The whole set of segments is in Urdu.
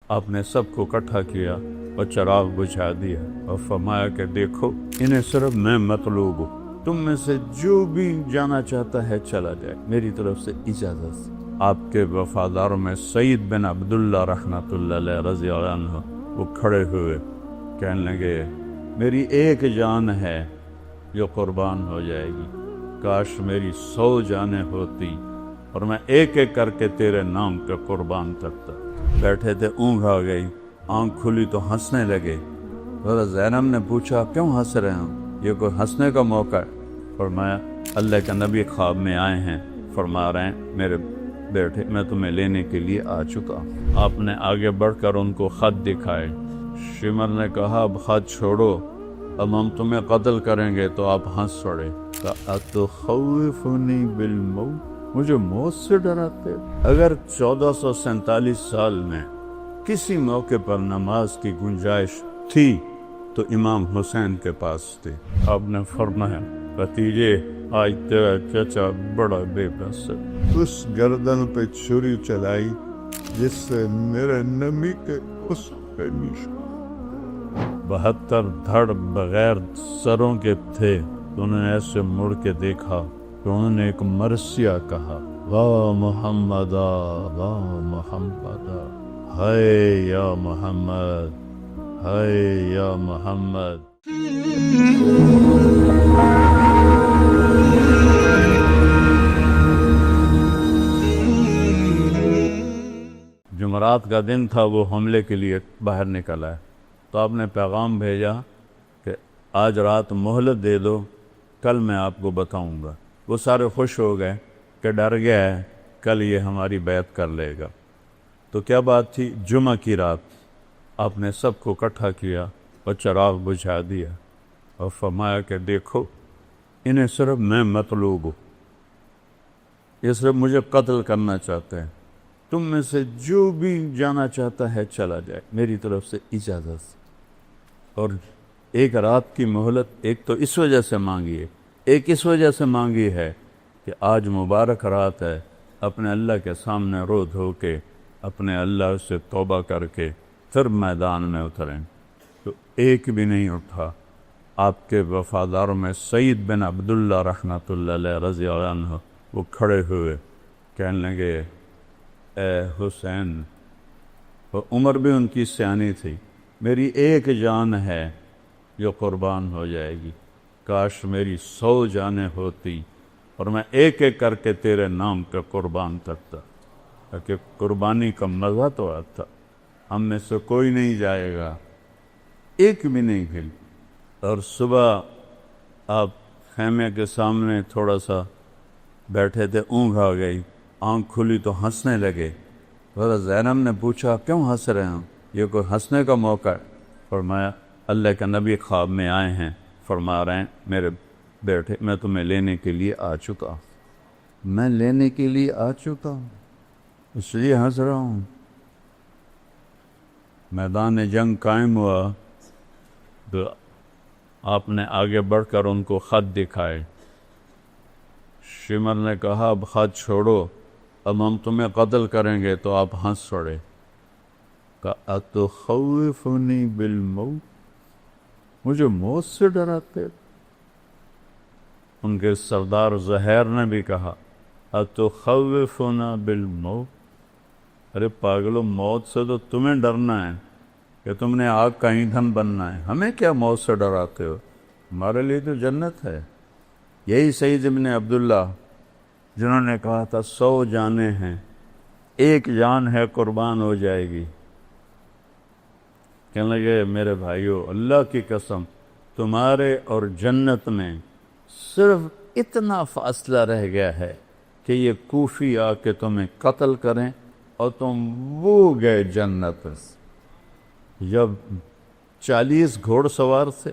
آپ نے سب کو اکٹھا کیا اور چراغ بجھا دیا اور فرمایا کہ دیکھو انہیں صرف میں مطلوب ہوں، تم میں سے جو بھی جانا چاہتا ہے چلا جائے، میری طرف سے اجازت۔ آپ کے وفاداروں میں سعید بن عبداللہ رحمۃ اللہ علیہ رضی اللہ عنہ وہ کھڑے ہوئے کہنے لگے میری ایک جان ہے جو قربان ہو جائے گی، کاش میری 100 جانیں ہوتی اور میں ایک ایک کر کے تیرے نام پہ قربان کرتا۔ بیٹھے تھے، اونگ آ گئی، آنکھ کھلی تو ہنسنے لگے۔ حضرت زینب نے پوچھا کیوں ہنس رہے ہیں، یہ کوئی ہنسنے کا موقع ہے؟ فرمایا اللہ کے نبی خواب میں آئے ہیں، فرما رہے ہیں میرے بیٹے میں تمہیں لینے کے لیے آ چکا۔ آپ نے آگے بڑھ کر ان کو خط دکھائے۔ شمر نے کہا اب خط چھوڑو، اب ہم تمہیں قتل کریں گے، تو آپ ہنس پڑے۔ اتخوفنی بالموت، مجھے موت سے ڈراتے؟ اگر 1447 سال میں کسی موقع پر نماز کی گنجائش تھی تو امام حسین کے پاس تھی۔ آپ نے فرمایا بھتیجے آج تیرا چچا بڑا بے بس ہے، اس گردن پہ چھری چلائی جس سے میرے نبی کے اس پہ نشان 72 دھڑ بغیر سروں کے تھے، تو انہوں نے ایسے مڑ کے دیکھا تو انہوں نے ایک مرثیہ کہا واہ محمد واہ محمد، ہائے یا محمد ہائے یا محمد۔ جمعرات کا دن تھا، وہ حملے کے لیے باہر نکلا ہے، تو آپ نے پیغام بھیجا کہ آج رات مہلت دے دو، کل میں آپ کو بتاؤں گا۔ وہ سارے خوش ہو گئے کہ ڈر گیا ہے کل یہ ہماری بیعت کر لے گا۔ تو کیا بات تھی؟ جمعہ کی رات آپ نے سب کو اکٹھا کیا اور چراغ بجھا دیا اور فرمایا کہ دیکھو انہیں صرف میں مطلوب ہوں، یہ صرف مجھے قتل کرنا چاہتے ہیں، تم میں سے جو بھی جانا چاہتا ہے چلا جائے، میری طرف سے اجازت۔ اور ایک رات کی مہلت ایک تو اس وجہ سے مانگی ہے، ایک اس وجہ سے مانگی ہے کہ آج مبارک رات ہے، اپنے اللہ کے سامنے رو دھو کے اپنے اللہ سے توبہ کر کے پھر میدان میں اتریں۔ تو ایک بھی نہیں اٹھا۔ آپ کے وفاداروں میں سعید بن عبداللہ رحمۃ اللہ علیہ رضی اللہ عنہ وہ کھڑے ہوئے کہنے لگے اے حسین، اور عمر بھی ان کی سیانی تھی، میری ایک جان ہے جو قربان ہو جائے گی، کاش میری 100 جانیں ہوتی اور میں ایک ایک کر کے تیرے نام پہ قربان کرتا، تاکہ قربانی کا مزہ تو آتا۔ ہم میں سے کوئی نہیں جائے گا، ایک بھی نہیں پھر۔ اور صبح آپ خیمے کے سامنے تھوڑا سا بیٹھے تھے، اونگ آ گئی، آنکھ کھلی تو ہنسنے لگے۔ حضرت زینب نے پوچھا کیوں ہنس رہے ہیں، یہ کوئی ہنسنے کا موقع ہے؟ فرمایا اللہ کے نبی خواب میں آئے ہیں، فرما رہے ہیں میرے بیٹے میں تمہیں لینے کے لیے آ چکا۔ میں لینے کے لیے آ چکا ہوں، اس لیے ہنس رہا ہوں۔ میدان جنگ قائم ہوا تو آپ نے آگے بڑھ کر ان کو خط دکھائے۔ شمر نے کہا اب خط چھوڑو، اب ہم تمہیں قتل کریں گے، تو آپ ہنس پڑے۔ اتخوفنی بالموت، مجھے موت سے ڈراتے؟ ان کے سردار زہیر نے بھی کہا اتخوفنا بالموت، ارے پاگلو موت سے تو تمہیں ڈرنا ہے کہ تم نے آگ کا ایندھن بننا ہے، ہمیں کیا موت سے ڈراتے ہو، ہمارے لیے تو جنت ہے۔ یہی سعید ابن عبداللہ جنہوں نے کہا تھا 100 جانیں ہیں، ایک جان ہے قربان ہو جائے گی، کہنے لگے میرے بھائیو اللہ کی قسم تمہارے اور جنت میں صرف اتنا فاصلہ رہ گیا ہے کہ یہ کوفی آ کے تمہیں قتل کریں اور تم وہ گئے جنت۔ جب 40 گھوڑ سوار تھے،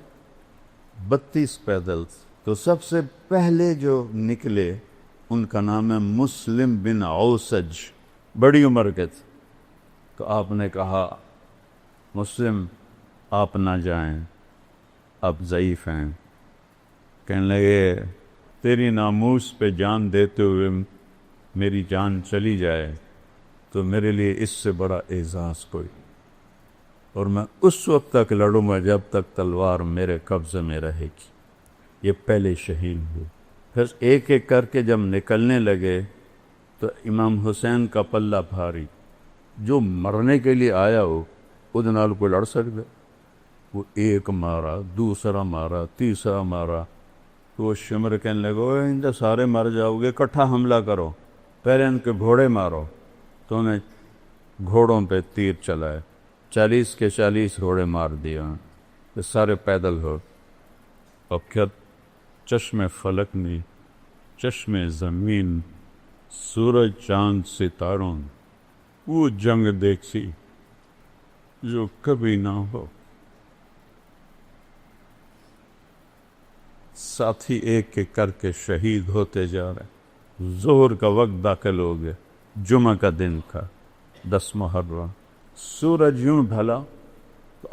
32 پیدل تھے، تو سب سے پہلے جو نکلے ان کا نام ہے مسلم بن اوسج، بڑی عمر کے تھے۔ تو آپ نے کہا مسلم آپ نہ جائیں، آپ ضعیف ہیں۔ کہنے لگے تیری ناموس پہ جان دیتے ہوئے میری جان چلی جائے تو میرے لیے اس سے بڑا اعزاز کوئی۔ اور میں اس وقت تک لڑوں گا جب تک تلوار میرے قبضے میں رہے گی۔ یہ پہلے شہید ہوئے۔ پھر ایک ایک کر کے جب نکلنے لگے تو امام حسین کا پلہ بھاری، جو مرنے کے لیے آیا ہو وہ نال کوئی لڑ سکتا؟ وہ ایک مارا، دوسرا مارا، تیسرا مارا، تو وہ شمر کہنے لگا ان تو سارے مر جاؤ گے، اکٹھا حملہ کرو، پہلے ان کے گھوڑے مارو۔ تو انہیں گھوڑوں پہ تیر چلائے، 40 کے 40 گھوڑے مار دیا، یہ سارے پیدل ہو۔ اب کیا چشم فلک میں، چشم زمین، سورج چاند ستاروں، وہ جنگ دیکھی جو کبھی نہ ہو۔ ساتھی ایک ایک کر کے شہید ہوتے جا رہے۔ ظہر کا وقت داخل ہو گیا، جمعہ کا دن تھا، 10 محرم۔ سورج یوں ڈھلا تو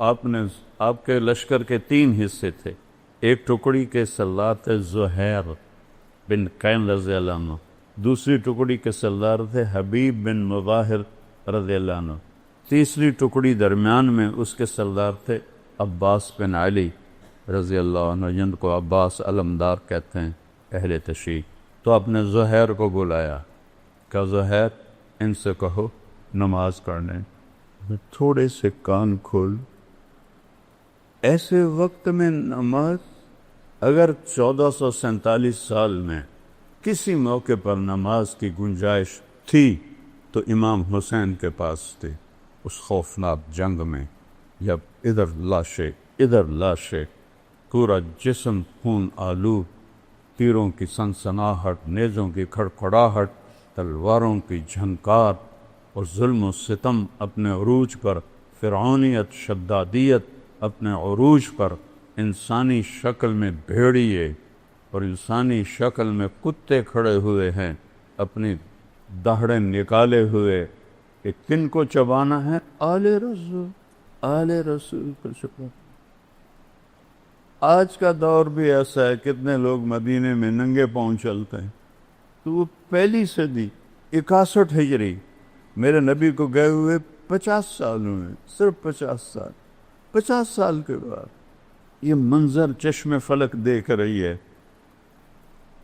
آپ کے لشکر کے 3 حصے تھے۔ ایک ٹکڑی کے سردار تھے زہیر بن قین رضی اللہ عنہ، دوسری ٹکڑی کے سردار تھے حبیب بن مظاہر رضی اللہ عنہ، تیسری ٹکڑی درمیان میں اس کے سردار تھے عباس بن علی رضی اللہ عنہ، جن کو عباس علمدار کہتے ہیں اہل تشیع۔ تو آپ نے زہیر کو بلایا، کہ زہیر ان سے کہو نماز پڑھنے۔ تھوڑے سے کان کھول، ایسے وقت میں نماز، اگر 1447 سال میں کسی موقع پر نماز کی گنجائش تھی تو امام حسین کے پاس تھی۔ اس خوفناک جنگ میں جب ادھر لاشیں، پورا جسم خون آلود، تیروں کی سنسناہٹ، نیزوں کی کھڑکھڑاہٹ، تلواروں کی جھنکار، اور ظلم و ستم اپنے عروج پر، فرعونیت، شدادیت اپنے عروج پر، انسانی شکل میں بھیڑیے اور انسانی شکل میں کتے کھڑے ہوئے ہیں، اپنی دہڑیں نکالے ہوئے کہ کن کو چبانا ہے؟ آل رسول پر شکر۔ آج کا دور بھی ایسا ہے، کتنے لوگ مدینے میں ننگے پاؤں چلتے ہیں۔ تو وہ پہلی صدی 61 ہجری، میرے نبی کو گئے ہوئے 50 سال ہوئے، صرف 50 سال کے بعد یہ منظر چشم فلک دیکھ رہی ہے،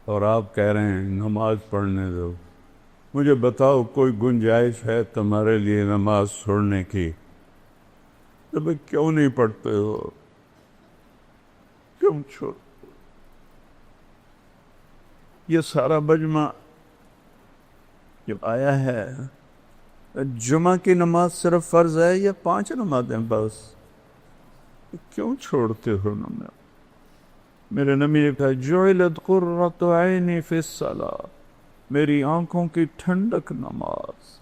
اور آپ کہہ رہے ہیں نماز پڑھنے دو۔ مجھے بتاؤ کوئی گنجائش ہے تمہارے لیے نماز چھوڑنے کی؟ تم کیوں نہیں پڑھتے ہو؟ کیوں چھوڑ؟ یہ سارا مجمع جب آیا ہے، جمعہ کی نماز صرف فرض ہے یا 5 نمازیں بس؟ کیوں چھوڑتے ہو نماز؟ میرے نبی نے کہا جعلت قرۃ عینی فی الصلاۃ، میری آنکھوں کی ٹھنڈک نماز۔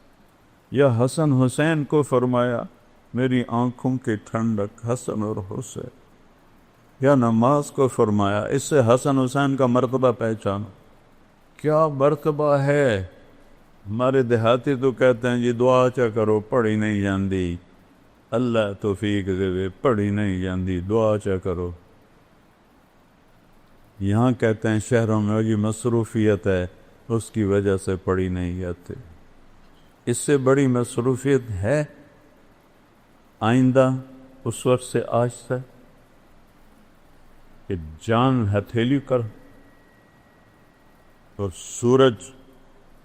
یا حسن حسین کو فرمایا میری آنکھوں کی ٹھنڈک حسن اور حسین، یا نماز کو فرمایا۔ اس سے حسن حسین کا مرتبہ پہچانو، کیا مرتبہ ہے۔ ہمارے دیہاتی تو کہتے ہیں جی دعا چا کرو، پڑھی نہیں جاندی، اللہ توفیق دے، پڑھی نہیں جاندی، دعا چا کرو۔ یہاں کہتے ہیں شہروں میں یہ مصروفیت ہے، اس کی وجہ سے پڑھی نہیں جاتے۔ اس سے بڑی مصروفیت ہے آئندہ اس وقت سے آج تک کہ جان ہتھیلی کر اور سورج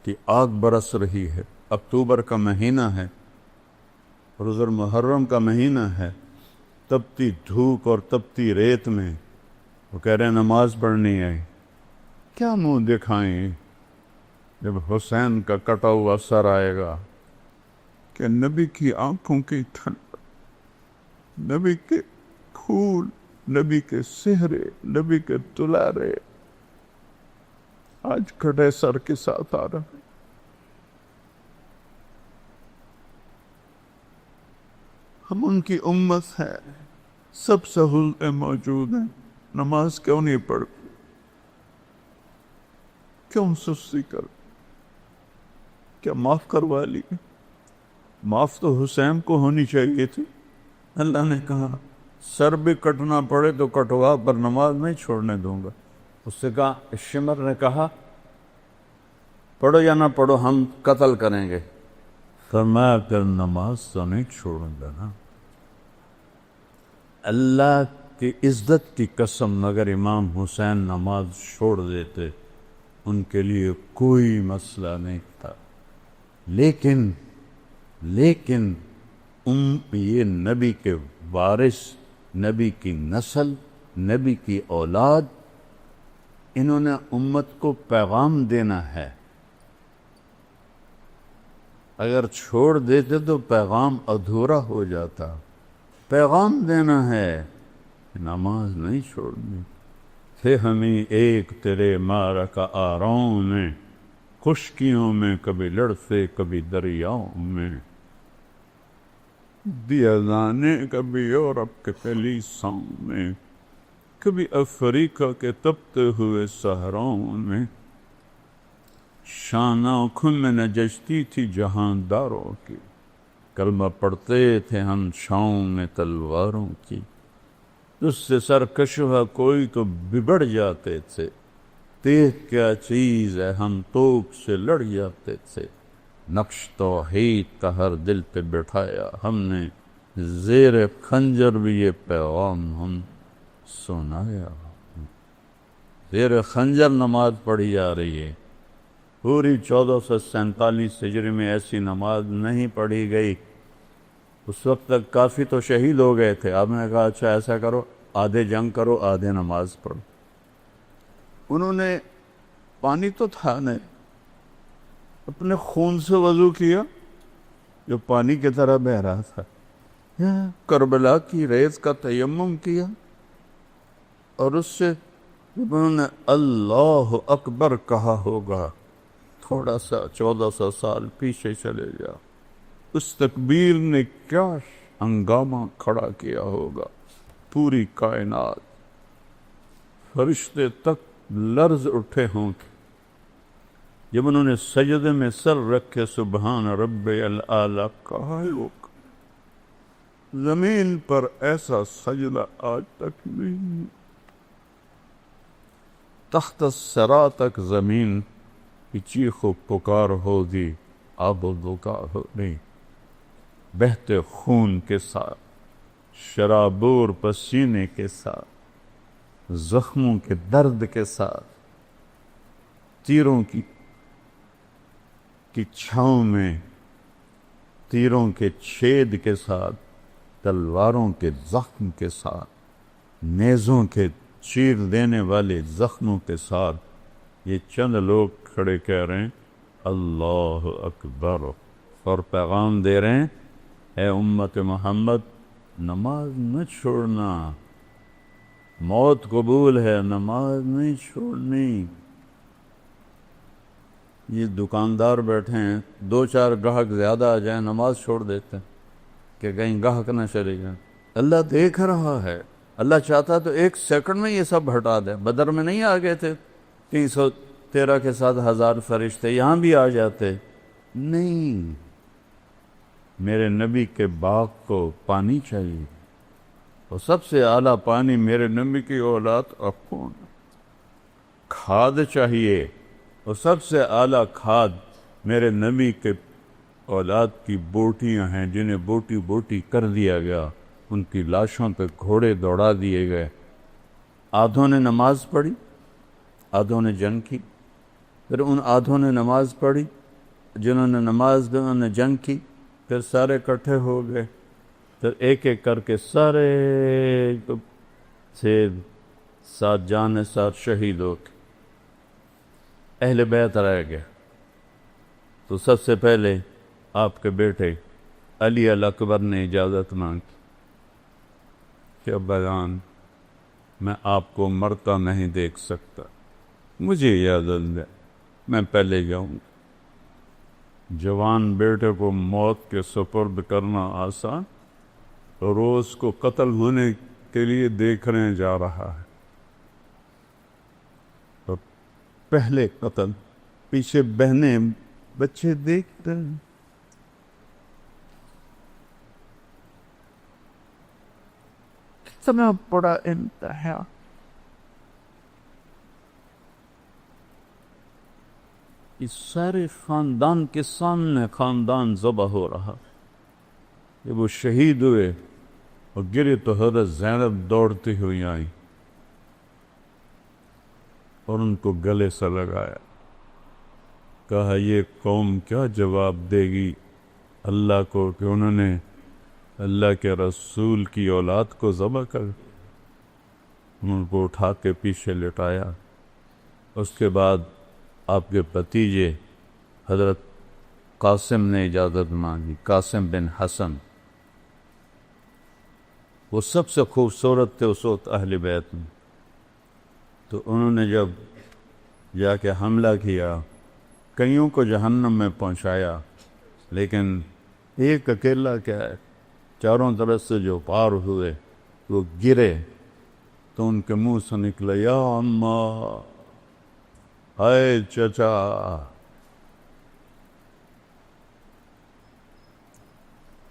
کی آگ برس رہی ہے، اکتوبر کا مہینہ ہے، روز محرم کا مہینہ ہے، تپتی دھوپ اور تپتی ریت میں وہ کہہ رہے ہیں نماز پڑھنی ہے۔ کیا منہ دکھائیں جب حسین کا کٹا ہوا سر آئے گا کہ نبی کی آنکھوں کی ٹھنڈ، نبی کے پھول، نبی کے سہرے، نبی کے دلارے آج کٹے سر کے ساتھ آ رہا ہے۔ ہم ان کی امت ہے، سب سہولتیں موجود ہیں، نماز کیوں نہیں پڑھ؟ کیوں سستی کر؟ کیا معاف کروا لی؟ معاف تو حسین کو ہونی چاہیے تھی۔ اللہ نے کہا سر بھی کٹنا پڑے تو کٹوا، پر نماز نہیں چھوڑنے دوں گا۔ اس سے کہا، شمر نے کہا پڑھو یا نہ پڑھو ہم قتل کریں گے۔ فرمایا کہ نماز تو نہیں چھوڑوں گا نا۔ اللہ کی عزت کی قسم اگر امام حسین نماز چھوڑ دیتے ان کے لیے کوئی مسئلہ نہیں تھا، لیکن یہ نبی کے وارث، نبی کی نسل، نبی کی اولاد، انہوں نے امت کو پیغام دینا ہے، اگر چھوڑ دیتے تو پیغام ادھورا ہو جاتا۔ پیغام دینا ہے، نماز نہیں چھوڑنی۔ تھے ہمیں ایک تیرے معرکہ آراؤں میں، خشکیوں میں کبھی لڑتے کبھی دریاؤں میں، دیا دانے کبھی یورپ کے کلیساؤں میں، کبھی افریقہ کے تپتے ہوئے صحراؤں میں، شان آنکھوں میں نجشتی تھی جہانداروں کی، کلمہ پڑھتے تھے ہم چھاؤں میں تلواروں کی، اس سے سرکش ہوا کوئی تو بگڑ جاتے تھے، دیکھ کیا چیز ہے ہم توپ سے لڑ جاتے تھے، نقش توحید کا ہر دل پہ بٹھایا ہم نے، زیر خنجر بھی یہ پیغام ہم سنایا۔ زیر خنجر نماز پڑھی جا رہی ہے، پوری 1447 ہجری میں ایسی نماز نہیں پڑھی گئی۔ اس وقت تک کافی تو شہید ہو گئے تھے، آپ نے کہا اچھا ایسا کرو، آدھے جنگ کرو آدھے نماز پڑھو۔ انہوں نے پانی تو تھا نہیں، اپنے خون سے وضو کیا جو پانی کی طرح بہ رہا تھا، کربلا کی ریت کا تیمم کیا، اور اس سے جب انہوں نے اللہ اکبر کہا ہوگا، تھوڑا سا 1400 سال پیچھے چلے جا، اس تکبیر نے کیا ہنگامہ کھڑا کیا ہوگا، پوری کائنات، فرشتے تک لرز اٹھے ہوں گے جب انہوں نے سجدے میں سر رکھ کے سبحان رب الاعلی کہا ہوگا۔ زمین پر ایسا سجدہ آج تک نہیں، تحت الثری تک زمین کی چیخ و پکار ہوگی، آب و دکا ہوگی، بہتے خون کے ساتھ، شرابور پسینے کے ساتھ، زخموں کے درد کے ساتھ، تیروں کی چھاؤں میں، تیروں کے چھید کے ساتھ، تلواروں کے زخم کے ساتھ، نیزوں کے چیر دینے والے زخموں کے ساتھ، یہ چند لوگ کھڑے کہہ رہے ہیں اللہ اکبر، اور پیغام دے رہے ہیں اے امت محمد نماز نہ چھوڑنا، موت قبول ہے نماز نہیں چھوڑنی۔ یہ دکاندار بیٹھے ہیں، 2-4 گاہک زیادہ آ جائیں نماز چھوڑ دیتے ہیں کہ کہیں گاہک نہ چلے جائیں۔ اللہ دیکھ رہا ہے، اللہ چاہتا تو 1 سیکنڈ میں یہ سب ہٹا دے۔ بدر میں نہیں آ گئے تھے 313 کے ساتھ 1000 فرشتے، یہاں بھی آ جاتے، نہیں، میرے نبی کے باغ کو پانی چاہیے، اور سب سے اعلیٰ پانی میرے نبی کی اولاد اپون، کھاد چاہیے، اور سب سے اعلیٰ کھاد میرے نبی کے اولاد کی بوٹیاں ہیں جنہیں بوٹی بوٹی کر دیا گیا، ان کی لاشوں پہ گھوڑے دوڑا دیے گئے۔ آدھوں نے نماز پڑھی، آدھوں نے جنگ کی، پھر ان آدھوں نے نماز پڑھی، جنہوں نے نماز کی انہوں نے جنگ کی، پھر سارے اکٹھے ہو گئے، پھر ایک ایک کر کے سارے سے ساتھ جان ساتھ شہید ہو گئے، اہل بیت رہ گئے۔ تو سب سے پہلے آپ کے بیٹے علی الاکبر نے اجازت مانگی کہ ابا جان میں آپ کو مرتا نہیں دیکھ سکتا، مجھے اجازت دے، میں پہلے جاؤں گا۔ جوان بیٹے کو موت کے سپرد کرنا آسان، روز کو قتل ہونے کے لیے دیکھنے جا رہا ہے، اور پہلے قتل، پیچھے بہنیں بچے دیکھتے ہیں۔ کتنا بڑا انتہا، اس سارے خاندان کے سامنے خاندان ذبح ہو رہا۔ جب وہ شہید ہوئے اور گری تو حضرت زینب دوڑتی ہوئی آئی اور ان کو گلے سے لگایا، کہا یہ قوم کیا جواب دے گی اللہ کو کہ انہوں نے اللہ کے رسول کی اولاد کو ذبح کر؟ ان کو اٹھا کے پیچھے لٹایا۔ اس کے بعد آپ کے بھتیجے حضرت قاسم نے اجازت مانگی، قاسم بن حسن، وہ سب سے خوبصورت تھے اس وقت اہل بیت میں، تو انہوں نے جب جا کے حملہ کیا، کئیوں کو جہنم میں پہنچایا، لیکن ایک اکیلا کیا ہے، چاروں طرف سے جو پار ہوئے وہ گرے تو ان کے منہ سے نکلا یا اماں، ہائے چچا،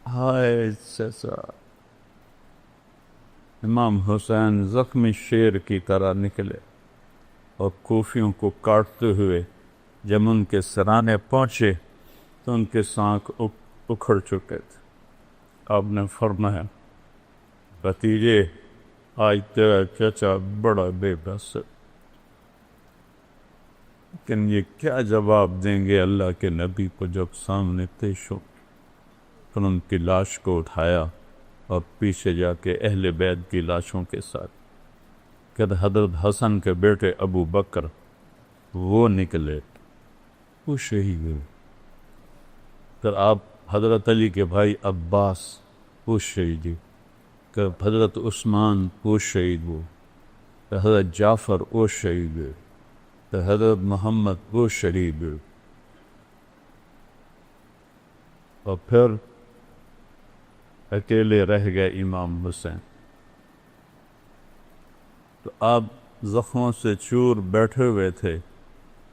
ہائے چچا۔ امام حسین زخمی شیر کی طرح نکلے اور کوفیوں کو کاٹتے ہوئے جب ان کے سرانے پہنچے تو ان کے سانکھ اکھڑ چکے تھے۔ آپ نے فرمایا بھتیجے آج تیرا چچا بڑا بے بس ہے، لیکن یہ کیا جواب دیں گے اللہ کے نبی کو جب سامنے پیش ہو؟ پھر ان کی لاش کو اٹھایا اور پیچھے جا کے اہل بیت کی لاشوں کے ساتھ کہ حضرت حسن کے بیٹے ابو بکر وہ نکلے، وہ شہید ہوئے۔ پھر آپ حضرت علی کے بھائی عباس وہ شہید ہوئے، کہ حضرت عثمان وہ شہید ہوئے، کہ حضرت جعفر وہ شہید ہوئے، کہ حضرت محمد وہ شہید ہوئے۔ اور پھر اکیلے رہ گئے امام حسین۔ تو آپ زخموں سے چور بیٹھے ہوئے تھے،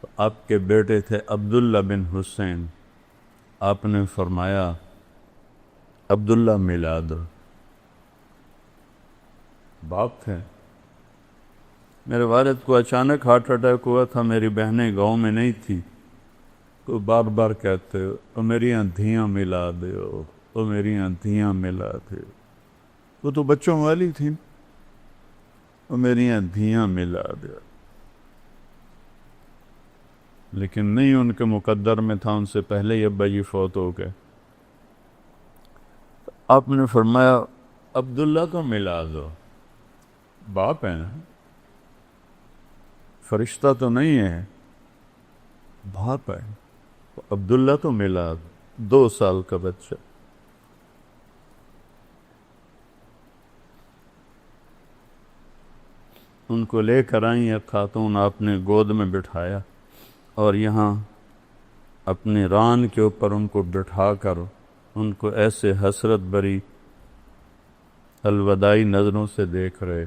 تو آپ کے بیٹے تھے عبداللہ بن حسین، آپ نے فرمایا عبداللہ ملا دو۔ باپ تھے، میرے والد کو اچانک ہارٹ اٹیک ہوا تھا، میری بہنیں گاؤں میں نہیں تھی، تو بار بار کہتے او میری آندھیاں ملا دیو، او میری آندھیاں ملا دے، وہ تو بچوں والی تھی، او میری آندھیاں ملا دے، لیکن نہیں ان کے مقدر میں تھا، ان سے پہلے ہی ابا جی فوت ہو گئے۔ آپ نے فرمایا عبداللہ کو ملا دو، باپ ہے نا، فرشتہ تو نہیں ہے، باپ ہے، عبداللہ تو ملا دو، 2 سال کا بچہ۔ ان کو لے کر آئیں ایک خاتون، آپ نے گود میں بٹھایا اور یہاں اپنی ران کے اوپر ان کو بٹھا کر ان کو ایسے حسرت بری الوداعی نظروں سے دیکھ رہے،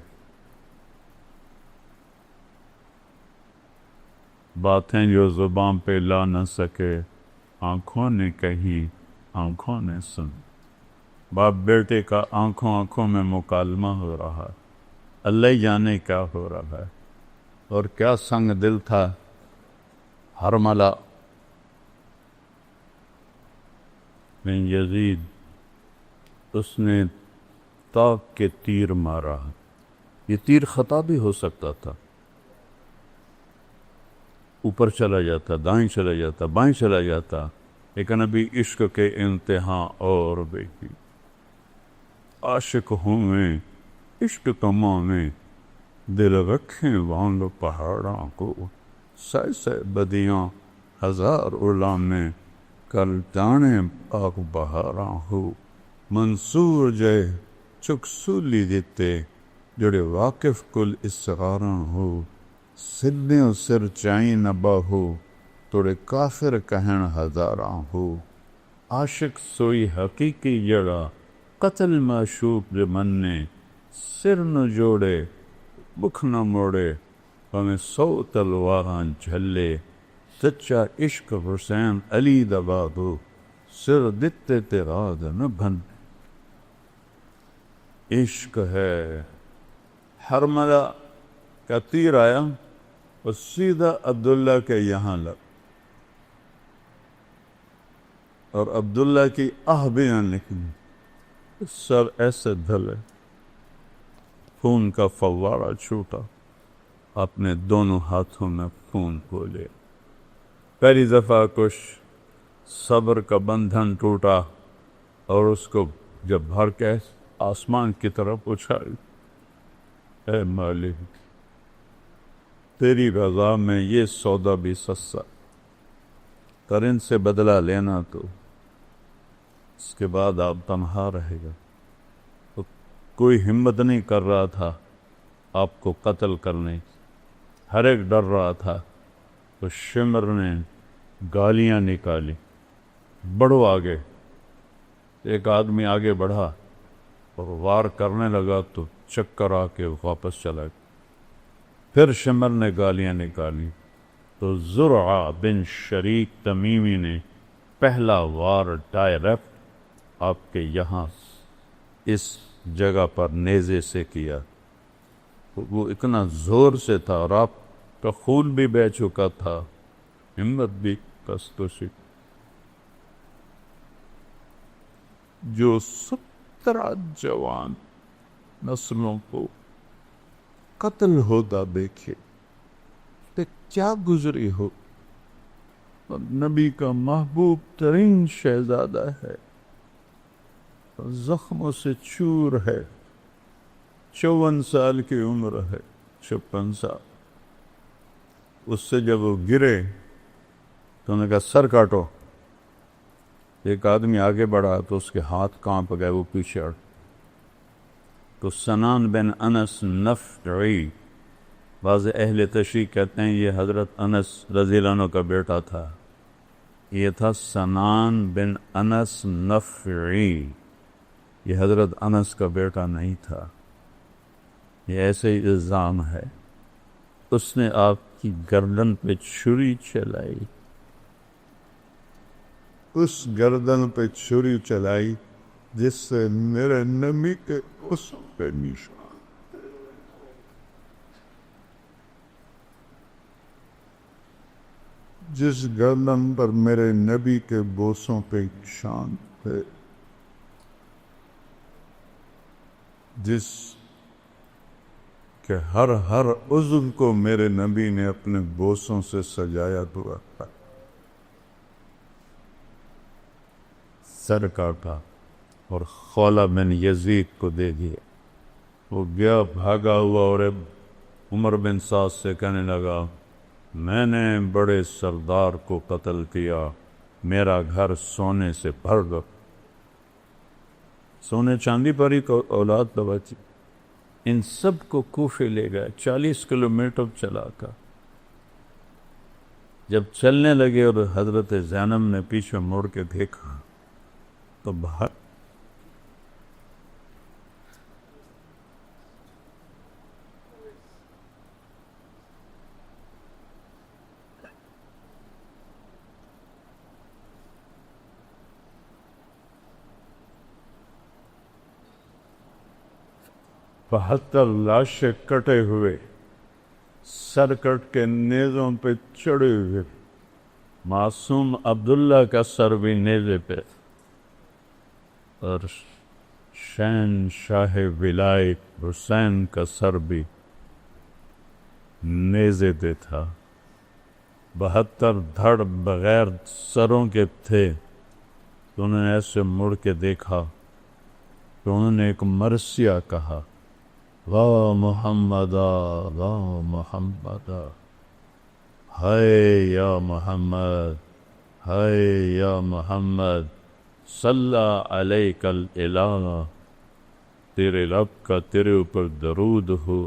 باتیں جو زباں پہ لا نہ سکے آنکھوں نے کہی آنکھوں نے سن۔ باپ بیٹے کا آنکھوں آنکھوں میں مکالمہ ہو رہا، اللہ ہی جانے کیا ہو رہا ہے، اور کیا سنگ دل تھا حرملہ بن یزید، اس نے طاق کے تیر مارا، یہ تیر خطا بھی ہو سکتا تھا، اوپر چلا جاتا، دائیں چلا جاتا، بائیں چلا جاتا، لیکن ابھی عشق کے انتہا اور بھی عاشق ہوں میں عشق کماں میں، دل رکھیں وانگ پہاڑاں کو، سہ سہ بدیاں ہزار علامیں، کل جانے آگ بہاراں ہو، منصور جے چک سولی دیتے، جڑے واقف کل اسغاراں ہو، سدھیوں سر چائیں نہ باہو، توڑے کافر کہن ہزاراں ہو، عاشق سوئی حقیقی جڑا، قتل معشوق دے مننے، سر نہ جوڑے بکھ نہ موڑے، ہمیں 100 تلواراں جھلے، سچا عشق حسین علی دبادو، سر دتے تیراد نہ بن۔ عشق ہے، حرملہ کا تیر آیا اور سیدھا عبداللہ کے یہاں لگ، اور عبداللہ کی آہ بھی نہ نکلی، سر ایسے دھلے، خون کا فوارہ چھوٹا، اپنے دونوں ہاتھوں میں خون کو لے۔ پہلی دفعہ کچھ صبر کا بندھن ٹوٹا اور اس کو جب بھر کے آسمان کی طرف اچھائی، اے مالک تیری رضا میں یہ سودا بھی سستا، کر ان سے بدلہ لینا تو اس کے بعد آپ تنہا رہے گا۔ تو کوئی ہمت نہیں کر رہا تھا آپ کو قتل کرنے، ہر ایک ڈر رہا تھا۔ تو شمر نے گالیاں نکالی، بڑھو آگے۔ ایک آدمی آگے بڑھا اور وار کرنے لگا تو چکر آ کے واپس چلا گیا۔ پھر شمر نے گالیاں نکالی تو زرعہ بن شریک تمیمی نے پہلا وار ڈائریکٹ آپ کے یہاں اس جگہ پر نیزے سے کیا۔ وہ اتنا زور سے تھا اور آپ کا خون بھی بہہ چکا تھا، ہمت بھی کستوسی۔ جو 17 جوان نسلوں کو قتل ہوتا دیکھے تو کیا گزری ہو۔ نبی کا محبوب ترین شہزادہ ہے، زخموں سے چور ہے، 54 سال کی عمر ہے، 56 سال۔ اس سے جب وہ گرے تو انہوں نے کہا سر کاٹو۔ ایک آدمی آگے بڑھا تو اس کے ہاتھ کانپ گئے، وہ پیچھے ہٹ۔ تو سنان بن انس نفعی، بعض اہل تشریح کہتے ہیں یہ حضرت انس رضی اللہ عنہ کا بیٹا تھا، یہ تھا سنان بن انس نفعی، یہ حضرت انس کا بیٹا نہیں تھا، یہ ایسے ہی الزام ہے۔ اس نے آپ کی گردن پہ چھری چلائی، اس گردن پہ چھری چلائی جس سے میرے نبی کے اس پہ نشان، جس گردن پر میرے نبی کے بوسوں پہ نشان تھے، جس کہ ہر عضو کو میرے نبی نے اپنے بوسوں سے سجایا ہوا تھا۔ سر کاٹا اور خولہ بن یزید کو دے دیا۔ وہ گیا بھاگا ہوا اور عمر بن سعد سے کہنے لگا میں نے بڑے سردار کو قتل کیا، میرا گھر سونے سے بھر گیا۔ سونے چاندی پر ہی تو اولاد تو بچی۔ ان سب کو کوفے لے گئے، 40 کلومیٹر چلا کر۔ جب چلنے لگے اور حضرت زینب نے پیچھے مڑ کے دیکھا تو باہر بہتر لاشیں کٹے ہوئے، سر کٹ کے نیزوں پہ چڑھے ہوئے، معصوم عبداللہ کا سر بھی نیزے پہ، اور شہنشاہ ولایت حسین کا سر بھی نیزے پہ تھا۔ 72 دھڑ بغیر سروں کے تھے۔ تو انہوں نے ایسے مڑ کے دیکھا تو انہوں نے ایک مرثیہ کہا، واہ محمدہ واہ محمدہ، ہائے یا محمد ہائے یا محمد، صلی علیک الالہ، تیرے رب کا تیرے اوپر درود ہو،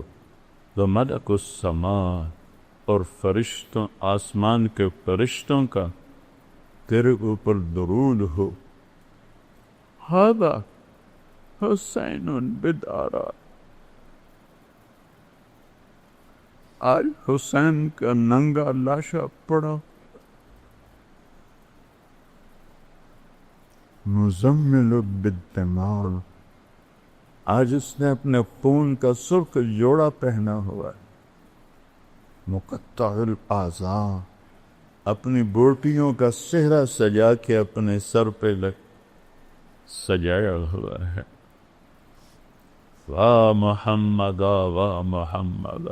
تو ملک السماء، اور فرشتوں آسمان کے فرشتوں کا تیرے اوپر درود ہو، ھذا حسین بدارا، آج حسین کا ننگا لاشا پڑا، مزمل بالدماء، آج اس نے اپنے خون کا سرخ جوڑا پہنا ہوا ہے، مقطع الاعضاء، اپنی بوٹیوں کا صحرا سجا کے اپنے سر پہ سجایا ہوا ہے، واہ محمد واہ محمد،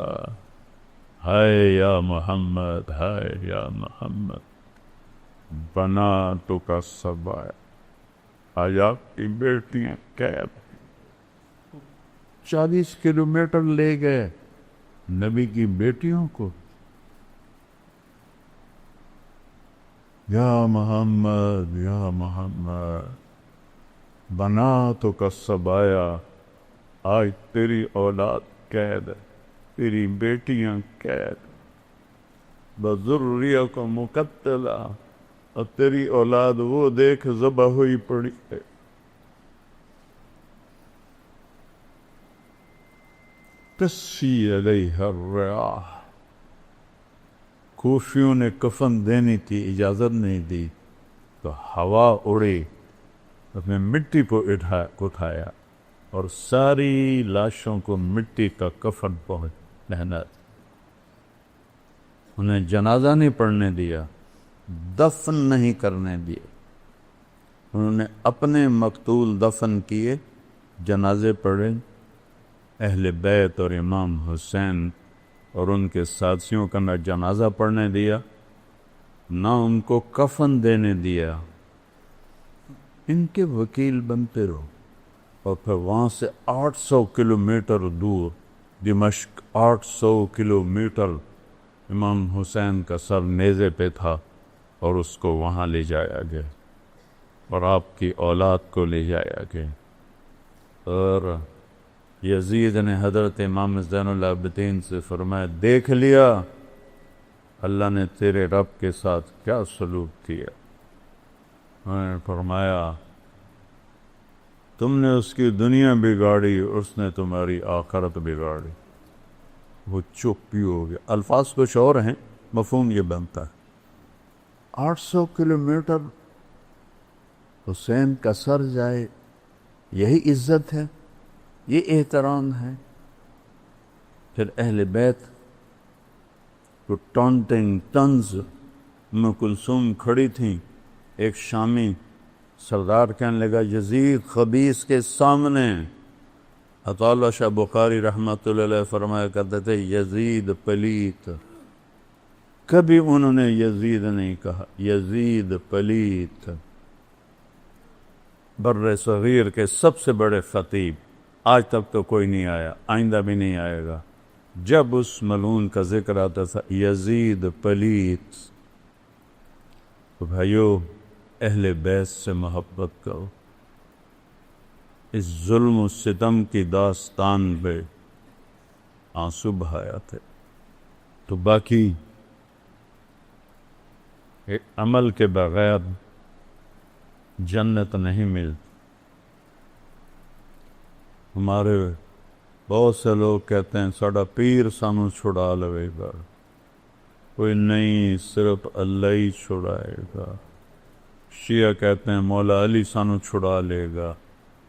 ہائے یا محمد ہائے یا محمد، بناتو کا سبایا، آج آپ کی بیٹیاں قید 40 کلومیٹر لے گئے نبی کی بیٹیوں کو. یا محمد یا محمد، بناتو کا سبایا، آج تیری اولاد قید ہے، تیری بیٹیاں قید، بذریہ کو مقتلہ، اور تیری اولاد وہ دیکھ ذبح ہوئی پڑی ہے. تسی علیہ الریاح، کوفیوں نے کفن دینی تھی، اجازت نہیں دی، تو ہوا اڑی، اپنے مٹی کو اٹھایا اور ساری لاشوں کو مٹی کا کفن پہنا، انہیں جنازہ نہیں پڑھنے دیا، دفن نہیں کرنے دیا. انہوں نے اپنے مقتول دفن کیے، جنازے پڑھے، اہل بیت اور امام حسین اور ان کے ساتھیوں کا نہ جنازہ پڑھنے دیا، نہ ان کو کفن دینے دیا. ان کے وکیل بنتے رہو. اور پھر وہاں سے 800 کلومیٹر دور دمشق، 800 کلومیٹر امام حسین کا سر نیزے پہ تھا اور اس کو وہاں لے جایا گیا اور آپ کی اولاد کو لے جایا گیا. اور یزید نے حضرت امام زین العابدین سے فرمایا، دیکھ لیا اللہ نے تیرے رب کے ساتھ کیا سلوک کیا. انہوں نے فرمایا تم نے اس کی دنیا بگاڑی، اس نے تمہاری آخرت بگاڑی. وہ چپ ہی ہو گیا. الفاظ کچھ اور ہیں، مفہوم یہ بنتا ہے. 800 کلومیٹر حسین کا سر جائے، یہی عزت ہے، یہ احترام ہے. پھر اہل بیت کو ٹانٹنگ طنز. ام کلثوم کھڑی تھیں، ایک شامی سردار کہنے لگا یزید خبیث کے سامنے. عطا اللہ شاہ بخاری رحمۃ اللہ علیہ فرمایا کرتے تھے یزید پلیت. کبھی انہوں نے یزید نہیں کہا، یزید پلیت. بر صغیر کے سب سے بڑے خطیب، آج تک تو کوئی نہیں آیا، آئندہ بھی نہیں آئے گا. جب اس ملعون کا ذکر آتا تھا یزید پلیت. تو بھائیو، اہل بیت سے محبت کرو. اس ظلم و ستم کی داستان پہ آنسو بہایا تھے. تو باقی عمل کے بغیر جنت نہیں ملتی. ہمارے بہت سے لوگ کہتے ہیں ساڑا پیر سانو چھڑا لوے گا. کوئی نہیں، صرف اللہ ہی چھڑائے گا. شیعہ کہتے ہیں مولا علی سانو چھڑا لے گا.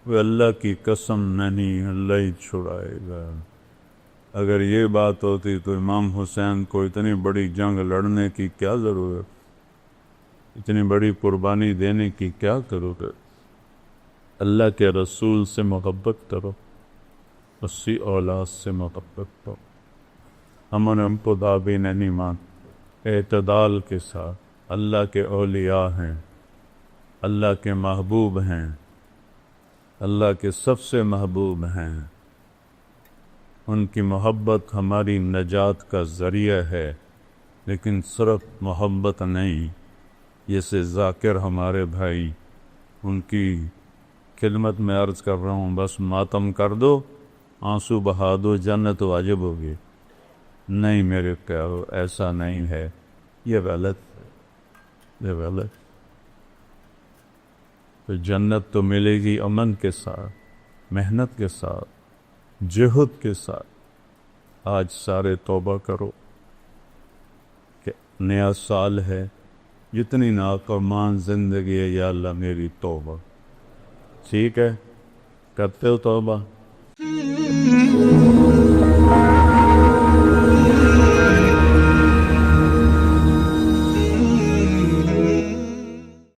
وہ اللہ کی قسم نہیں، اللہ ہی چھڑائے گا. اگر یہ بات ہوتی تو امام حسین کو اتنی بڑی جنگ لڑنے کی کیا ضرورت، اتنی بڑی قربانی دینے کی کیا ضرورت. اللہ کے رسول سے محبت کرو، اسی اولاد سے محبت کرو. ہم نے ان کو دعوی نہیں مان. اعتدال کے ساتھ، اللہ کے اولیاء ہیں، اللہ کے محبوب ہیں، اللہ کے سب سے محبوب ہیں. ان کی محبت ہماری نجات کا ذریعہ ہے، لیکن صرف محبت نہیں. جیسے ذاکر ہمارے بھائی، ان کی خدمت میں عرض کر رہا ہوں، بس ماتم کر دو، آنسو بہا دو، جنت واجب ہوگی. نہیں میرے پیارو، ایسا نہیں ہے. یہ غلط ہے، یہ غلط. تو جنت تو ملے گی امن کے ساتھ، محنت کے ساتھ، جہد کے ساتھ. آج سارے توبہ کرو کہ نیا سال ہے، جتنی نافرمان زندگی ہے یا اللہ میری توبہ. ٹھیک ہے، کرتے ہو توبہ؟